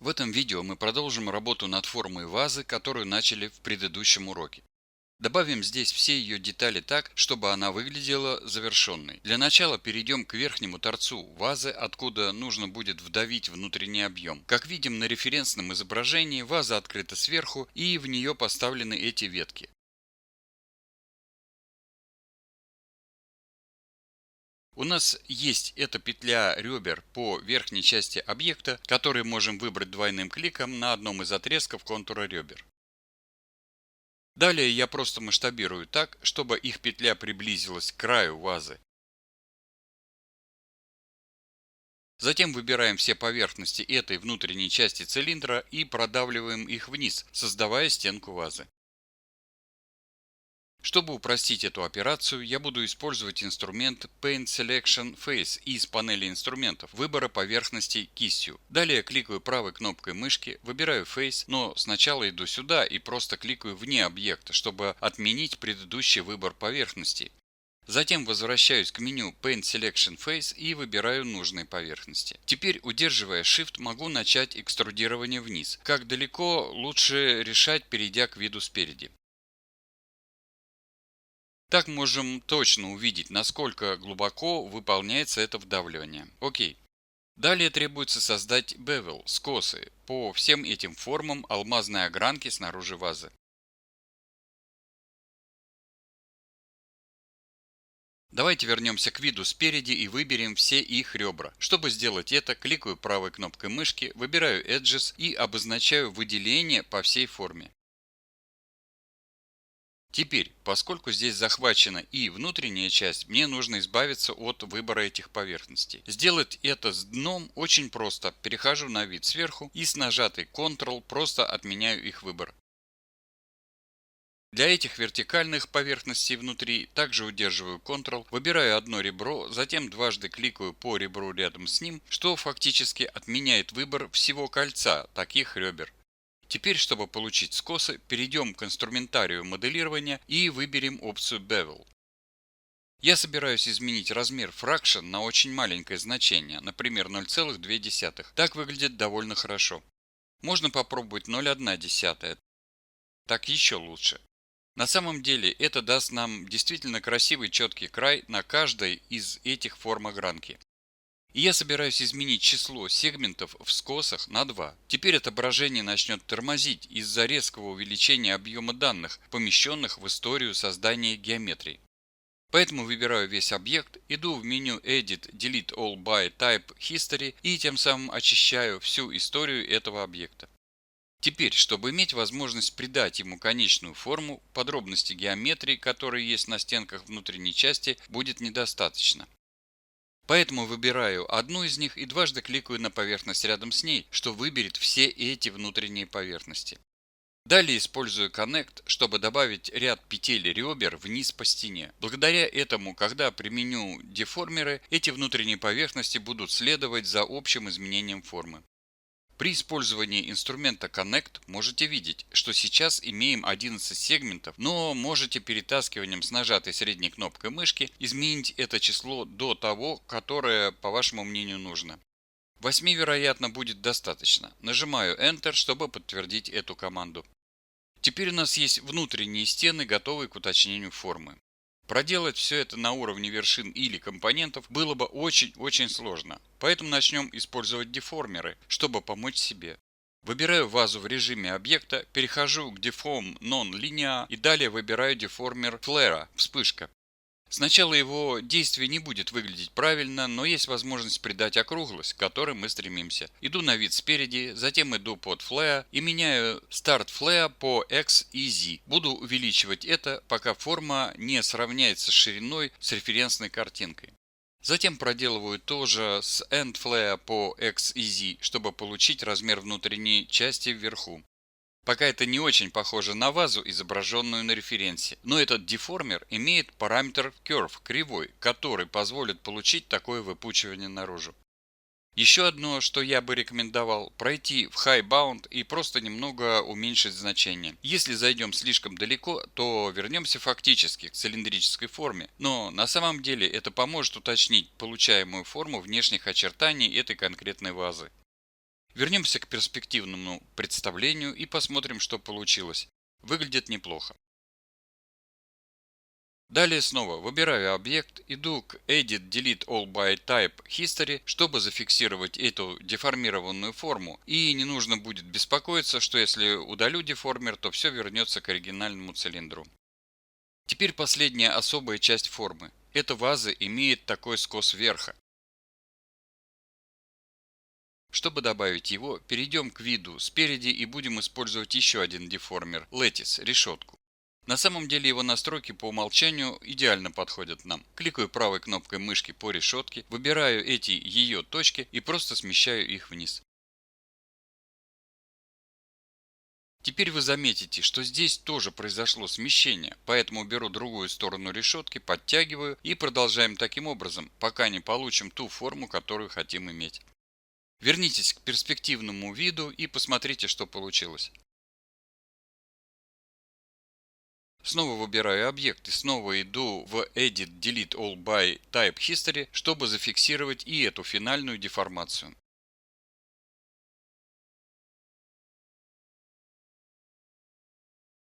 В этом видео мы продолжим работу над формой вазы, которую начали в предыдущем уроке. Добавим здесь все ее детали так, чтобы она выглядела завершенной. Для начала перейдем к верхнему торцу вазы, откуда нужно будет вдавить внутренний объем. Как видим на референсном изображении, ваза открыта сверху и в нее поставлены эти ветки. У нас есть эта петля ребер по верхней части объекта, которые можем выбрать двойным кликом на одном из отрезков контура ребер. Далее я просто масштабирую так, чтобы их петля приблизилась к краю вазы. Затем выбираем все поверхности этой внутренней части цилиндра и продавливаем их вниз, создавая стенку вазы. Чтобы упростить эту операцию, я буду использовать инструмент Paint Selection Face из панели инструментов выбора поверхностей кистью. Далее кликаю правой кнопкой мышки, выбираю Face, но сначала иду сюда и просто кликаю вне объекта, чтобы отменить предыдущий выбор поверхностей. Затем возвращаюсь к меню Paint Selection Face и выбираю нужные поверхности. Теперь, удерживая Shift, могу начать экструдирование вниз. Как далеко, лучше решать, перейдя к виду спереди. Так можем точно увидеть, насколько глубоко выполняется это вдавливание. Окей. Далее требуется создать bevel, скосы, по всем этим формам алмазной огранки снаружи вазы. Давайте вернемся к виду спереди и выберем все их ребра. Чтобы сделать это, кликаю правой кнопкой мышки, выбираю Edges и обозначаю выделение по всей форме. Теперь, поскольку здесь захвачена и внутренняя часть, мне нужно избавиться от выбора этих поверхностей. Сделать это с дном очень просто. Перехожу на вид сверху и с нажатой Ctrl просто отменяю их выбор. Для этих вертикальных поверхностей внутри также удерживаю Ctrl, выбираю одно ребро, затем дважды кликаю по ребру рядом с ним, что фактически отменяет выбор всего кольца таких ребер. Теперь, чтобы получить скосы, перейдем к инструментарию моделирования и выберем опцию Bevel. Я собираюсь изменить размер Fraction на очень маленькое значение, например 0,2. Так выглядит довольно хорошо. Можно попробовать 0,1, так еще лучше. На самом деле это даст нам действительно красивый четкий край на каждой из этих форм огранки. И я собираюсь изменить число сегментов в скосах на 2. Теперь отображение начнет тормозить из-за резкого увеличения объема данных, помещенных в историю создания геометрии. Поэтому выбираю весь объект, иду в меню Edit Delete All by Type History и тем самым очищаю всю историю этого объекта. Теперь, чтобы иметь возможность придать ему конечную форму, подробности геометрии, которые есть на стенках внутренней части, будет недостаточно. Поэтому выбираю одну из них и дважды кликаю на поверхность рядом с ней, что выберет все эти внутренние поверхности. Далее использую Connect, чтобы добавить ряд петель ребер вниз по стене. Благодаря этому, когда применю деформеры, эти внутренние поверхности будут следовать за общим изменением формы. При использовании инструмента Connect можете видеть, что сейчас имеем 11 сегментов, но можете перетаскиванием с нажатой средней кнопкой мышки изменить это число до того, которое, по вашему мнению, нужно. 8, вероятно, будет достаточно. Нажимаю Enter, чтобы подтвердить эту команду. Теперь у нас есть внутренние стены, готовые к уточнению формы. Проделать все это на уровне вершин или компонентов было бы очень сложно. Поэтому начнем использовать деформеры, чтобы помочь себе. Выбираю вазу в режиме объекта, перехожу к Deform Non-Linear и далее выбираю деформер Flare, вспышка. Сначала его действие не будет выглядеть правильно, но есть возможность придать округлость, к которой мы стремимся. Иду на вид спереди, затем иду под Flare и меняю Start Flare по X и Z. Буду увеличивать это, пока форма не сравняется с шириной с референсной картинкой. Затем проделываю то же с End Flare по X и Z, чтобы получить размер внутренней части вверху. Пока это не очень похоже на вазу, изображенную на референсе, но этот деформер имеет параметр Curve, кривой, который позволит получить такое выпучивание наружу. Еще одно, что я бы рекомендовал, пройти в High Bound и просто немного уменьшить значение. Если зайдем слишком далеко, то вернемся фактически к цилиндрической форме, но на самом деле это поможет уточнить получаемую форму внешних очертаний этой конкретной вазы. Вернемся к перспективному представлению и посмотрим, что получилось. Выглядит неплохо. Далее снова выбираю объект, иду к Edit Delete All by Type History, чтобы зафиксировать эту деформированную форму. И не нужно будет беспокоиться, что если удалю деформер, то все вернется к оригинальному цилиндру. Теперь последняя особая часть формы. Эта ваза имеет такой скос верха. Чтобы добавить его, перейдем к виду спереди и будем использовать еще один деформер – Lattice, решетку. На самом деле его настройки по умолчанию идеально подходят нам. Кликаю правой кнопкой мышки по решетке, выбираю эти ее точки и просто смещаю их вниз. Теперь вы заметите, что здесь тоже произошло смещение, поэтому беру другую сторону решетки, подтягиваю и продолжаем таким образом, пока не получим ту форму, которую хотим иметь. Вернитесь к перспективному виду и посмотрите, что получилось. Снова выбираю объект и снова иду в Edit Delete All by Type History, чтобы зафиксировать и эту финальную деформацию.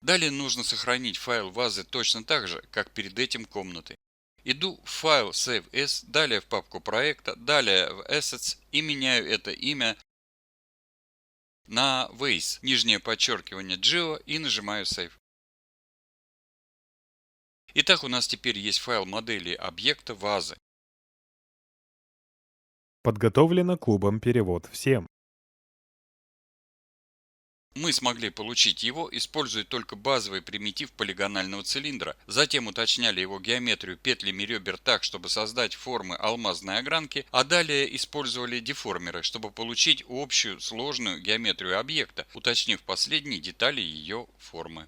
Далее нужно сохранить файл вазы точно так же, как перед этим комнатой. Иду в файл Save As, далее в папку проекта, далее в Assets и меняю это имя на Vase, нижнее подчеркивание Geo и нажимаю Save. Итак, у нас теперь есть файл модели объекта вазы. Подготовлено клубом «Перевод всем». Мы смогли получить его, используя только базовый примитив полигонального цилиндра, затем уточняли его геометрию петлями ребер так, чтобы создать формы алмазной огранки, а далее использовали деформеры, чтобы получить общую сложную геометрию объекта, уточнив последние детали ее формы.